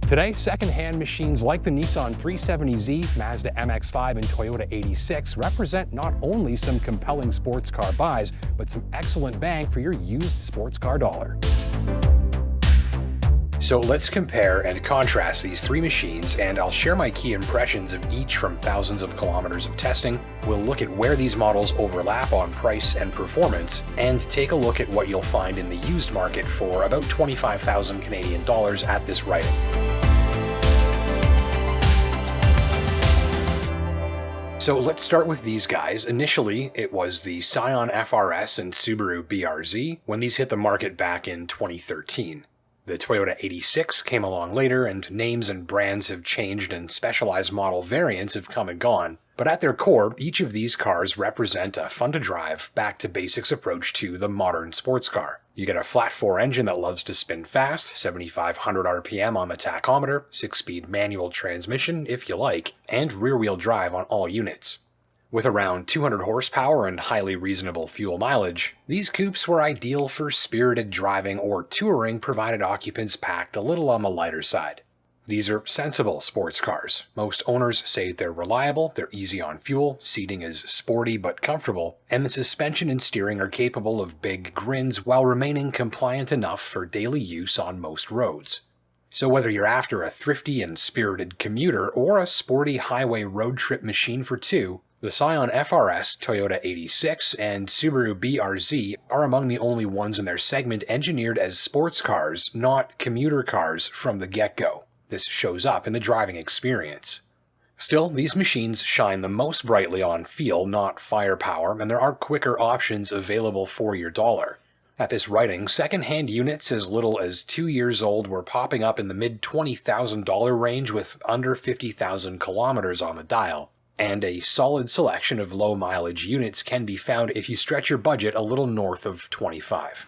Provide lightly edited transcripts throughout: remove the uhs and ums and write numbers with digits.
Today, second-hand machines like the Nissan 370Z, Mazda MX-5, and Toyota 86 represent not only some compelling sports car buys, but some excellent bang for your used sports car dollar. So let's compare and contrast these three machines, and I'll share my key impressions of each from thousands of kilometers of testing. We'll look at where these models overlap on price and performance, and take a look at what you'll find in the used market for about 25,000 Canadian dollars at this writing. So let's start with these guys. Initially, it was the Scion FRS and Subaru BRZ when these hit the market back in 2013. The Toyota 86 came along later, and names and brands have changed and specialized model variants have come and gone. But at their core, each of these cars represent a fun-to-drive, back-to-basics approach to the modern sports car. You get a flat-4 engine that loves to spin fast, 7,500 RPM on the tachometer, 6-speed manual transmission if you like, and rear-wheel drive on all units. With around 200 horsepower and highly reasonable fuel mileage, these coupes were ideal for spirited driving or touring provided occupants packed a little on the lighter side. These are sensible sports cars. Most owners say they're reliable, they're easy on fuel, seating is sporty but comfortable, and the suspension and steering are capable of big grins while remaining compliant enough for daily use on most roads. So whether you're after a thrifty and spirited commuter or a sporty highway road trip machine for two, the Scion FRS, Toyota 86, and Subaru BRZ are among the only ones in their segment engineered as sports cars, not commuter cars from the get-go. This shows up in the driving experience. Still, these machines shine the most brightly on feel, not firepower, and there are quicker options available for your dollar. At this writing, second-hand units as little as 2 years old were popping up in the mid-$20,000 range with under 50,000 kilometers on the dial. And a solid selection of low-mileage units can be found if you stretch your budget a little north of 25.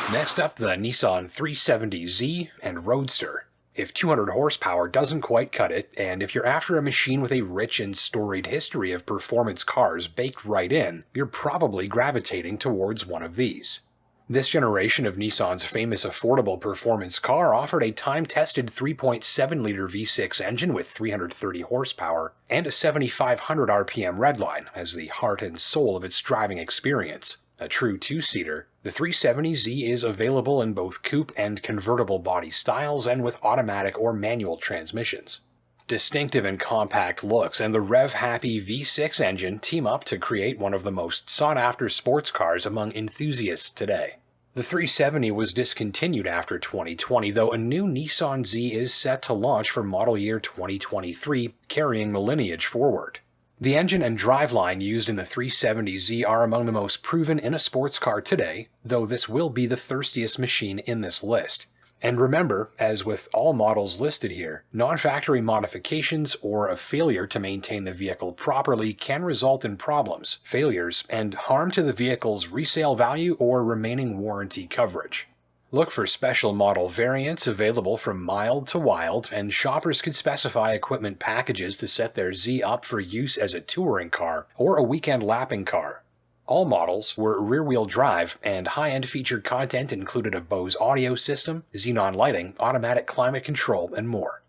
Next up, the Nissan 370Z and Roadster. If 200 horsepower doesn't quite cut it, and if you're after a machine with a rich and storied history of performance cars baked right in, you're probably gravitating towards one of these. This generation of Nissan's famous affordable performance car offered a time-tested 3.7-liter V6 engine with 330 horsepower and a 7,500 RPM redline as the heart and soul of its driving experience. A true two-seater, the 370Z is available in both coupe and convertible body styles and with automatic or manual transmissions. Distinctive and compact looks and the rev-happy V6 engine team up to create one of the most sought-after sports cars among enthusiasts today. The 370 was discontinued after 2020, though a new Nissan Z is set to launch for model year 2023, carrying the lineage forward. The engine and driveline used in the 370Z are among the most proven in a sports car today, though this will be the thirstiest machine in this list. And remember, as with all models listed here, non-factory modifications or a failure to maintain the vehicle properly can result in problems, failures, and harm to the vehicle's resale value or remaining warranty coverage. Look for special model variants available from mild to wild, and shoppers could specify equipment packages to set their Z up for use as a touring car or a weekend lapping car. All models were rear-wheel drive, and high-end featured content included a Bose audio system, xenon lighting, automatic climate control, and more.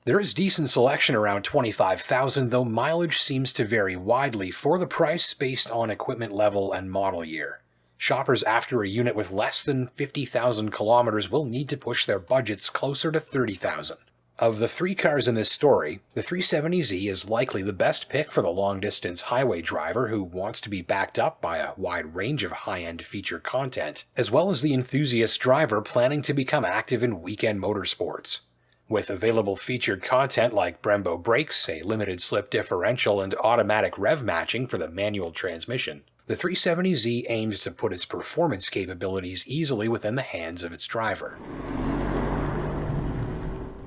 There is decent selection around 25,000, though mileage seems to vary widely for the price based on equipment level and model year. Shoppers after a unit with less than 50,000 kilometers will need to push their budgets closer to 30,000. Of the three cars in this story, the 370Z is likely the best pick for the long-distance highway driver who wants to be backed up by a wide range of high-end feature content, as well as the enthusiast driver planning to become active in weekend motorsports. With available featured content like Brembo brakes, a limited slip differential, and automatic rev matching for the manual transmission, the 370Z aims to put its performance capabilities easily within the hands of its driver.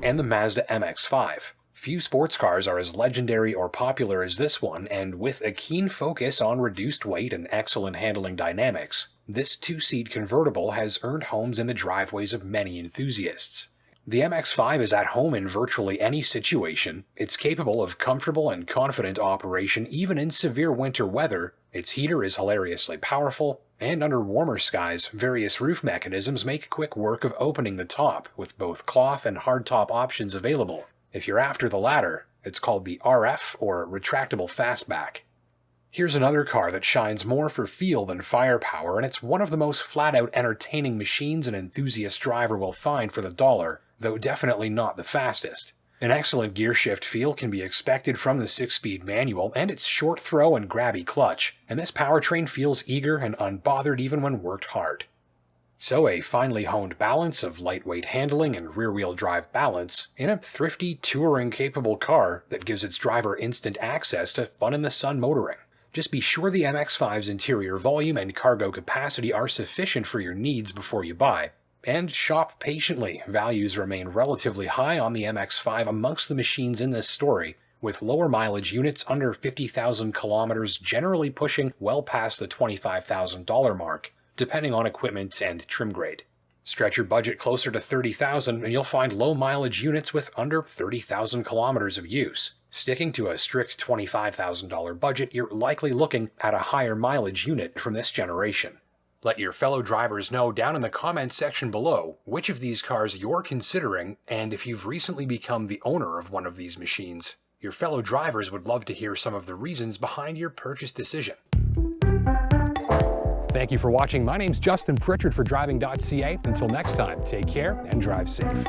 And the Mazda MX-5. Few sports cars are as legendary or popular as this one, and with a keen focus on reduced weight and excellent handling dynamics, this two-seat convertible has earned homes in the driveways of many enthusiasts. The MX-5 is at home in virtually any situation. It's capable of comfortable and confident operation even in severe winter weather. Its heater is hilariously powerful, and under warmer skies, various roof mechanisms make quick work of opening the top, with both cloth and hardtop options available. If you're after the latter, it's called the RF or retractable fastback. Here's another car that shines more for feel than firepower, and it's one of the most flat-out entertaining machines an enthusiast driver will find for the dollar, though definitely not the fastest. An excellent gearshift feel can be expected from the 6-speed manual and its short throw and grabby clutch, and this powertrain feels eager and unbothered even when worked hard. So a finely honed balance of lightweight handling and rear-wheel drive balance in a thrifty, touring-capable car that gives its driver instant access to fun-in-the-sun motoring. Just be sure the MX-5's interior volume and cargo capacity are sufficient for your needs before you buy. And shop patiently. Values remain relatively high on the MX-5 amongst the machines in this story, with lower mileage units under 50,000 kilometers generally pushing well past the $25,000 mark, depending on equipment and trim grade. Stretch your budget closer to 30,000 and you'll find low mileage units with under 30,000 kilometers of use. Sticking to a strict $25,000 budget, you're likely looking at a higher mileage unit from this generation. Let your fellow drivers know down in the comments section below which of these cars you're considering, and if you've recently become the owner of one of these machines. Your fellow drivers would love to hear some of the reasons behind your purchase decision. Thank you for watching. My name's Justin Pritchard for Driving.ca. Until next time, take care and drive safe.